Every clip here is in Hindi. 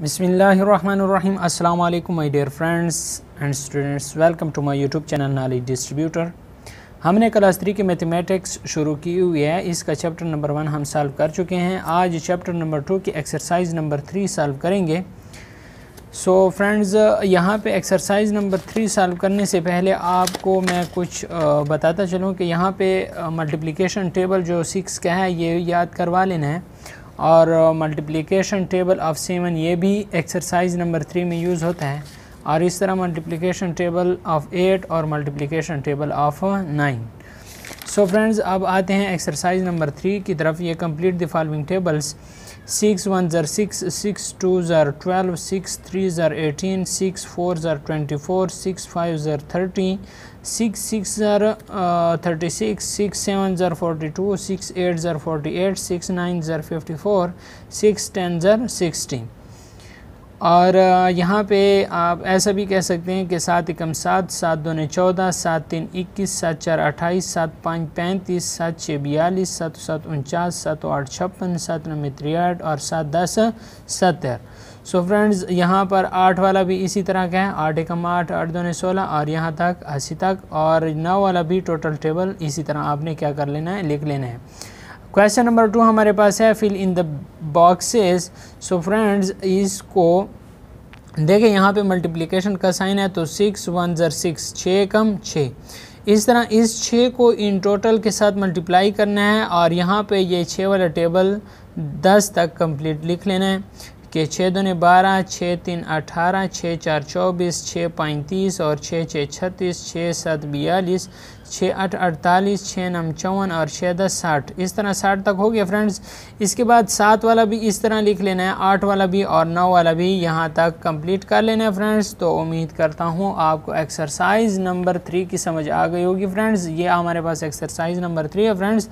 बिस्मिल्लाहिर्रहमानिर्रहीम। अस्सलाम वालेकुम my dear friends and students, welcome to my YouTube channel knowledge distributor. हमने क्लास 3 की मैथमेटिक्स शुरू की हुई है। इसका चैप्टर नंबर 1 हम सॉल्व कर चुके हैं। आज चैप्टर नंबर 2 की एक्सरसाइज नंबर 3 सॉल्व करेंगे। सो फ्रेंड्स, यहाँ पे एक्सरसाइज नंबर 3 सॉल्व करने से पहले आपको मैं कुछ बताता चलूँ कि यहाँ पे मल्टीप्लिकेशन टेबल जो 6 का है ये याद करवा लेना है, और मल्टीप्लिकेशन टेबल ऑफ 7 ये भी एक्सरसाइज नंबर 3 में यूज़ होता है, और इस तरह मल्टीप्लिकेशन टेबल ऑफ 8 और multiplication table of 9। So friends, अब आते हैं एक्सरसाइज नंबर 3 की तरफ। ये कंप्लीट द फॉलोइंग टेबल्स: 6 1 ज़र 6, 6 2 ज़र 12, 6 3 ज़र 18, 6 4 ज़र 24, 6 5 ज़र 30, 6 6 ज़र 36, 6 7 ज़र 42, 6 8 ज़र 48, 6 9 ज़र 54, 6 10 ज़र 60। और यहाँ पे आप ऐसा भी कह सकते हैं कि 7 एकम 7, 7 दूने 14, 7 3 21, 7 4 28, 7 5 35, 7 6 42, 7 7 49, 7 8 56, 7 9 63 और 7 10 70। सो फ्रेंड्स, यहाँ पर 8 वाला भी इसी तरह का है, 8 एकम 8, 8 दूने 16 और यहाँ तक 80 तक, और 9 वाला भी टोटल टेबल इसी तरह आपने क्या कर लेना है, लिख लेना है। क्वेश्चन नंबर 2 हमारे पास है fill in the boxes. So friends, इसको देखिए, यहाँ पे मल्टीप्लिकेशन का साइन है, तो 6 1 ज़र 6, 6 एकम 6। इस तरह इस 6 को इन टोटल के साथ मल्टीप्लाई करना है, और यहाँ पे ये 6 वाला टेबल 10 तक कंप्लीट लिख लेना है कि 6 दूने 12, 6 3 18, 6 4 24, 6 5 30 और 6 6 36, 6 7 42, 6 8 48, 6 9 54 और 6 10 60। इस तरह 60 तक हो गया फ्रेंड्स। इसके बाद 7 वाला भी इस तरह लिख लेना है, 8 वाला भी और 9 वाला भी यहाँ तक कंप्लीट कर लेना है फ्रेंड्स। तो उम्मीद करता हूँ आपको एक्सरसाइज नंबर 3 की समझ आ गई होगी फ्रेंड्स। ये हमारे पास एक्सरसाइज नंबर 3 है फ्रेंड्स।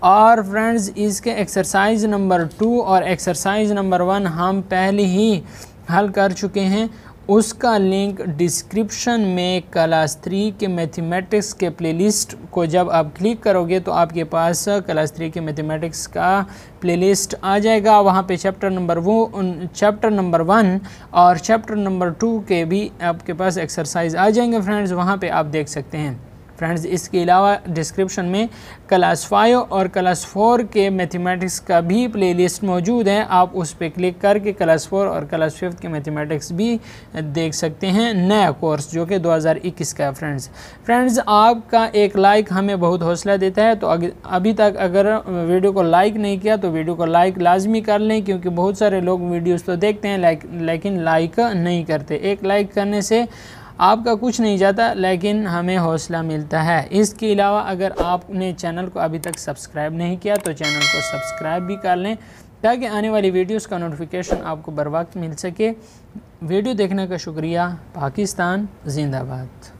और फ्रेंड्स, इसके एक्सरसाइज नंबर 2 और एक्सरसाइज नंबर 1 हम पहले ही हल कर चुके हैं। उसका लिंक डिस्क्रिप्शन में क्लास 3 के मैथमेटिक्स के प्लेलिस्ट को जब आप क्लिक करोगे तो आपके पास क्लास 3 के मैथमेटिक्स का प्लेलिस्ट आ जाएगा। वहाँ पे चैप्टर नंबर 1 और चैप्टर नंबर 2 के भी आपके पास एक्सरसाइज आ जाएंगे फ्रेंड्स, वहाँ पे आप देख सकते हैं फ्रेंड्स। इसके अलावा डिस्क्रिप्शन में क्लास 5 और क्लास 4 के मैथमेटिक्स का भी प्लेलिस्ट मौजूद है। आप उस पर क्लिक करके क्लास 4 और क्लास 5 के मैथमेटिक्स भी देख सकते हैं, नया कोर्स जो कि 2021 का है फ्रेंड्स। आपका एक लाइक हमें बहुत हौसला देता है, तो अभी तक अगर वीडियो को लाइक नहीं किया तो वीडियो को लाइक लाजमी कर लें, क्योंकि बहुत सारे लोग वीडियोज़ तो देखते हैं लेकिन लाइक नहीं करते। एक लाइक करने से आपका कुछ नहीं जाता, लेकिन हमें हौसला मिलता है। इसके अलावा अगर आपने चैनल को अभी तक सब्सक्राइब नहीं किया तो चैनल को सब्सक्राइब भी कर लें, ताकि आने वाली वीडियोस का नोटिफिकेशन आपको बर वक्त मिल सके। वीडियो देखने का शुक्रिया। पाकिस्तान जिंदाबाद।